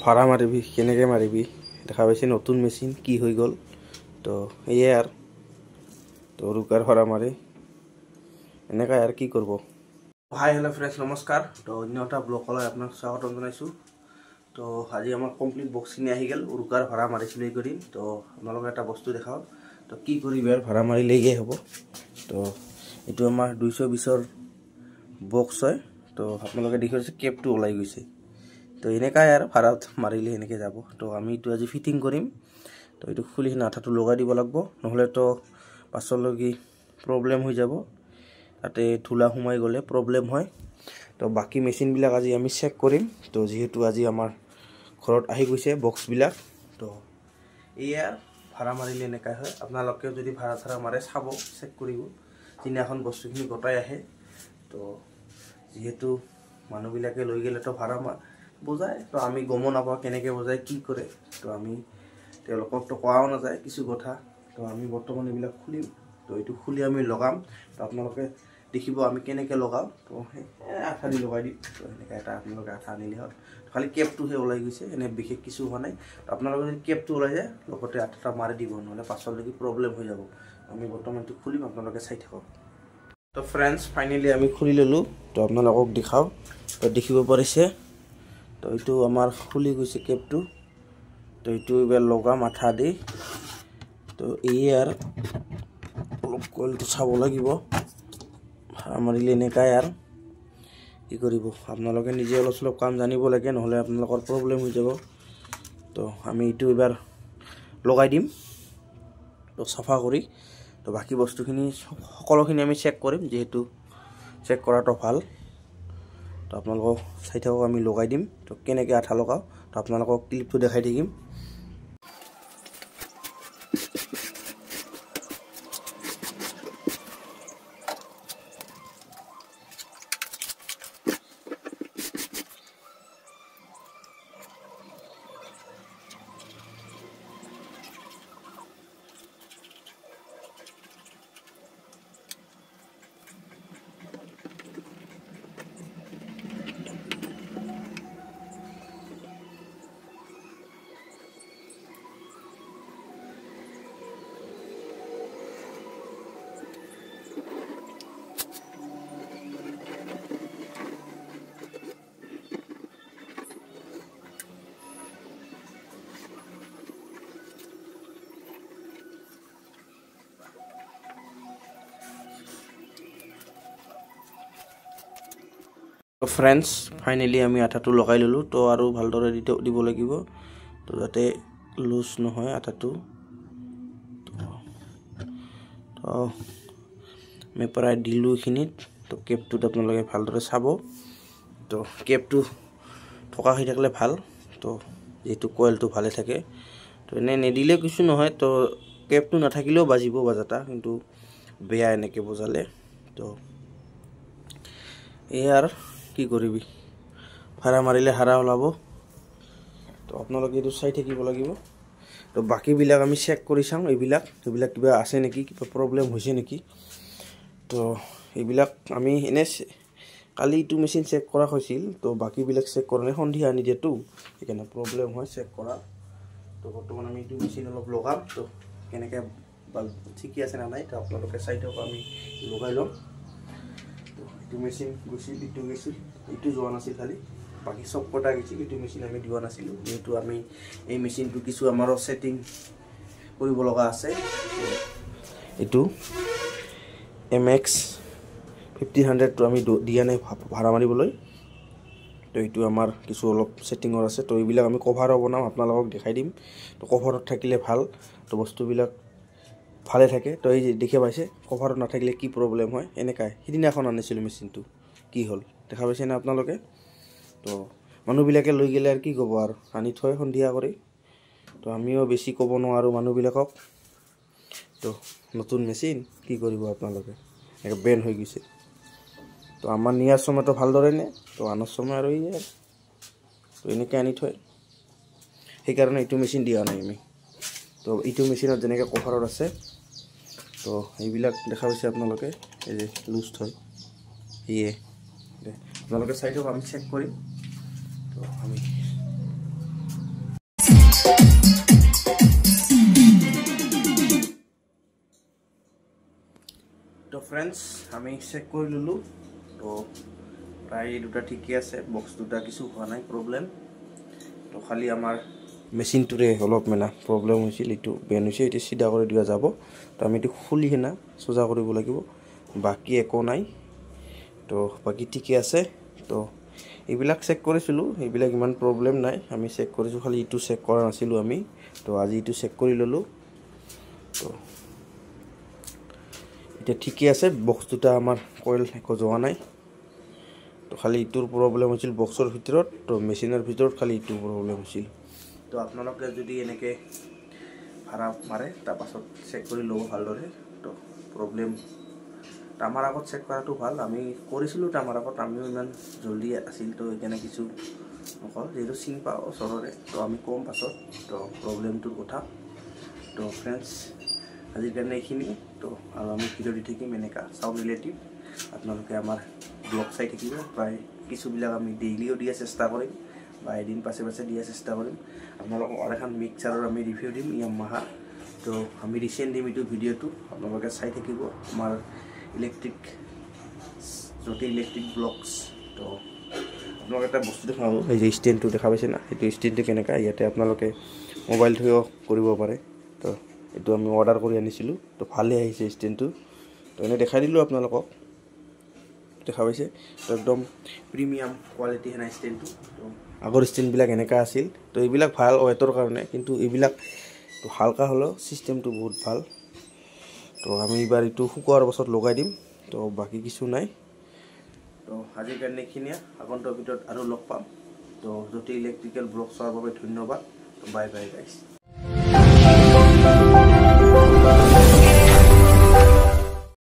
ভাড়া মাৰিবি কেনেকৈ মাৰিবি দেখা পাইছে নতুন মেচিন কি হৈ গ'ল তো এয়ে আৰু তো ৰুকাৰ ভাড়া মাৰি এনেকৈ আৰু কি কৰিব হাই হেল্ল' ফ্ৰেণ্ডছ নমস্কাৰ তো অন্য এটা ব্লগলৈ আপোনাক স্বাগতম জনাইছোঁ তো আজি আমাৰ কমপ্লিট বক্সখিনি আহি গ'ল ৰুকাৰ ভাড়া মাৰিছিলোঁ এই কৰি তো আপোনালোকে এটা বস্তু দেখাওঁ তো কি কৰিবি আৰু ভাড়া মাৰিলেই হ'ব তো এইটো আমাৰ 220ৰ বক্স হয় তো আপোনালোকে দেখিছে কেপটো ওলাই গৈছে তো এনেকাই আৰু ভাড়াত মাৰিলে এনেকৈ যাব তো আমি এইটো আজি ফিটিং কৰিম তো এইটো খুলি আঠাটো লগাই দিব লাগিব নহ'লে তো পাছলৈকে প্ৰব্লেম হৈ যাব তাতে ধূলা সোমাই গ'লে প্ৰব্লেম হয় তো বাকি মেচিনবিলাক আজি আমি চেক কৰিম তো যেহেতু আজি আমাৰ ঘৰত আহি গৈছে বক্সবিলাক তো এয়া ভাড়া মাৰিলে এনেকৈ হয় আপোনালোকেও যদি ভাড়া মাৰে চাব চেক কৰিব যিদিনাখন বস্তুখিনি গোটাই আহে তো যেহেতু মানুহবিলাকে লৈ গ'লে তো ভাড়া বুজায় তো আমি গম নাপাওঁ কেনেকৈ বুজায় কি কৰে তো আমি তেওঁলোকক তো কোৱাও নাযায় কিছু কথা তো আমি বৰ্তমান এইবিলাক খুলিম তো এইটো খুলি আমি লগাম তো আপোনালোকে দেখিব আমি কেনেকৈ লগাওঁ তো আঠা দি লগাই দিম তো এনেকৈ এটা আপোনালোকে আঠা আনিলে হ'ল খালি কেপটোহে ওলাই গৈছে এনে বিশেষ কিছু হোৱা নাই তো আপোনালোকে যদি কেপটো ওলাই যায় লগতে আঠাটা মাৰি দিব নহ'লে পাছলৈকে প্ৰব্লেম হৈ যাব আমি বৰ্তমান এইটো খুলিম আপোনালোকে চাই থাকক তো ফ্ৰেণ্ডছ ফাইনেলি আমি খুলি ল'লোঁ তো আপোনালোকক দেখাওঁ তো দেখিব পাৰিছে তো এইটো আমাৰ খুলি গৈছে কেপটো তো এইটো এবাৰ লগাম আঠা দি তো এই আৰু অলপ কইলটো চাব লাগিব মাৰিলে এনেকাই আৰু কি কৰিব আপোনালোকে নিজে অলপ চলপ কাম জানিব লাগে নহ'লে আপোনালোকৰ প্ৰব্লেম হৈ যাব তো আমি এইটো এবাৰ লগাই দিম তো চাফা কৰি তো বাকি বস্তুখিনি সকলোখিনি আমি চেক কৰিম যেহেতু চেক কৰাটো ভাল তো আপোনালোকক চাই থাকক আমি লগাই দিম তো কেনেকৈ আঠা লগাওঁ তো আপোনালোকক ক্লিপটো দেখাই থাকিম তো ফ্ৰেণ্ডছ ফাইনেলি আমি আঠাটো লগাই ল'লোঁ তো আৰু ভালদৰে দিব লাগিব তো যাতে লুজ নহয় আঠাটো তো আমি প্ৰায় দিলোঁ এইখিনিত তো কেপটোত আপোনালোকে ভালদৰে চাব তো কেপটো থকা হৈ থাকিলে ভাল তো যিহেতু কইলটো ভালে থাকে তো এনে নিদিলে কিছু নহয় তো কেপটো নাথাকিলেও বাজিব বাজাটা কিন্তু বেয়া এনেকৈ বজালে তো এই আৰু কি কৰিবি ভাড়া মাৰিলে হাৰা ওলাব তো আপোনালোকে এইটো চাই থাকিব লাগিব তো বাকীবিলাক আমি চেক কৰি চাওঁ এইবিলাক কিবা আছে নেকি কিবা প্ৰব্লেম হৈছে নেকি তো এইবিলাক আমি এনে কালি এইটো মেচিন চেক কৰা হৈছিল তো বাকীবিলাক চেক কৰা নাই সন্ধিয়া আনি দিয়েতো সেইকাৰণে প্ৰব্লেম হয় চেক কৰা তো বৰ্তমান আমি এইটো মেচিন অলপ লগাম তো কেনেকৈ ঠিকে আছে না নাই তো আপোনালোকে চাই থাকক আমি লগাই ল'ম এইটো মেচিন গৈছিল এইটো গৈছিল এইটো যোৱা নাছিল খালি বাকী চব কটা গৈছিল এইটো মেচিন আমি দিয়া নাছিলোঁ যেহেতু আমি এই মেচিনটো কিছু আমাৰো ছেটিং কৰিব লগা আছে এইটো MX 1500টো আমি দিয়া নাই ভাড়া মাৰিবলৈ তো এইটো আমাৰ কিছু অলপ ছেটিঙৰ আছে তো এইবিলাক আমি কভাৰো বনাম আপোনালোকক দেখাই দিম তো কভাৰত থাকিলে ভাল তো বস্তুবিলাক ভালে থাকে তো এই দেখি পাইছে কভাৰত নাথাকিলে কি প্ৰব্লেম হয় এনেকাই সিদিনাখন আনিছিলোঁ মেচিনটো কি হ'ল দেখা পাইছে না আপোনালোকে তো মানুহবিলাকে লৈ গ'লে আৰু কি ক'ব আৰু আনি থয় সন্ধিয়া কৰি তো আমিও বেছি ক'ব নোৱাৰোঁ মানুহবিলাকক তো নতুন মেচিন কি কৰিব আপোনালোকে এনেকৈ বেন হৈ গৈছে তো আমাৰ নিয়াৰ সময়তো ভালদৰে নে তো আনাৰ সময় আৰু ইয়াৰ তো এনেকৈ আনি থয় সেইকাৰণে এইটো মেচিন দিয়া নাই আমি তো এইটো মেচিনত যেনেকৈ কভাৰত আছে তো এইবিলাক দেখা পাইছে আপোনালোকে এই যে লুজ হয় ইয়ে আপোনালোকে চাই থাকক আমি চেক কৰিম তো আমি তো ফ্ৰেণ্ডছ আমি চেক কৰি ললোঁ তো প্ৰায় দুটা ঠিকই আছে বক্স দুটা কিছু হোৱা নাই প্ৰব্লেম তো খালি আমাৰ মেচিনটোৰে অলপ মানে প্ৰব্লেম হৈছিল এইটো বেন হৈছে এইটো চিধা কৰি দিয়া যাব তো আমি এইটো খুলি কিনে সোজা কৰিব লাগিব বাকি একো নাই তো বাকি ঠিকই আছে তো এইবিলাক চেক কৰিছিলোঁ এইবিলাক ইমান প্ৰব্লেম নাই আমি চেক কৰিছোঁ খালি এইটো চেক কৰা নাছিলোঁ আমি তো আজি এইটো চেক কৰি ললোঁ তো এটা ঠিকই আছে বক্স দুটা আমাৰ কইল একো যোৱা নাই তো খালি ইটোৰ প্ৰব্লেম হৈছিল বক্সৰ ভিতৰত তো মেচিনৰ ভিতৰত খালি ইটো প্ৰব্লেম হৈছিল তো আপোনালোকে যদি এনেকৈ ভাড়া মাৰে তাৰপাছত চেক কৰি ল'ব ভালদৰে তো প্ৰব্লেম আমাৰ আগত চেক কৰাটো ভাল আমি কৰিছিলোঁ আমাৰ আগত আমিও ইমান জলদি আছিল তো সেইকাৰণে কিছু নকল যিহেতু চিন পাওঁ ওচৰৰে তো আমি কম পাছত তো প্ৰব্লেমটোৰ কথা তো ফ্ৰেণ্ডছ আজিৰ কাৰণে এইখিনি তো আৰু আমি ভিডিঅ' দি থাকিম এনেকুৱা চাউণ্ড ৰিলেটিভ আপোনালোকে আমাৰ ব্লগ চাই থাকিব প্ৰায় কিছুবিলাক আমি ডেইলিও দিয়া চেষ্টা কৰিম বা এদিন পাছে পাছে দিয়া চেষ্টা কৰিম আপোনালোকক আৰু এখন মিক্সাৰৰ আমি ৰিভিউ দিম ইয়ামাহা তো আমি ৰিচেণ্ট দিম এইটো ভিডিঅ'টো আপোনালোকে চাই থাকিব আমাৰ ইলেক্ট্ৰিক জ্যোতি ইলেক্ট্ৰিক ব্লগছ তো আপোনালোকে এটা বস্তু দেখাব এই যে ষ্টেণ্ডটো দেখা পাইছে না সেইটো ষ্টেণ্ডটো কেনেকুৱা ইয়াতে আপোনালোকে মোবাইল থৈও কৰিব পাৰে তো এইটো আমি অৰ্ডাৰ কৰি আনিছিলোঁ তো ভালেই আহিছে ষ্টেণ্ডটো তো এনে দেখাই দিলোঁ আপোনালোকক দেখা পাইছে তো একদম প্ৰিমিয়াম কোৱালিটি হেনা ষ্টেণ্ডটো তো আগৰ ষ্টেণ্ডবিলাক এনেকুৱা আছিল তো এইবিলাক ভাল ৱেটৰ কাৰণে কিন্তু এইবিলাক তো হালকা হ'লেও ছিষ্টেমটো বহুত ভাল তো আমি এইবাৰ এইটো শুকোৱাৰ পাছত লগাই দিম তো বাকী কিছু নাই তো আজিৰ কাৰণে এইখিনিয়ে আগন্তুক ভিডিঅ'ত আৰু লগ পাম তো জ্যোতি ইলেক্ট্ৰিকেল ব্লগ চোৱাৰ বাবে ধন্যবাদ বাই বাই গাইছ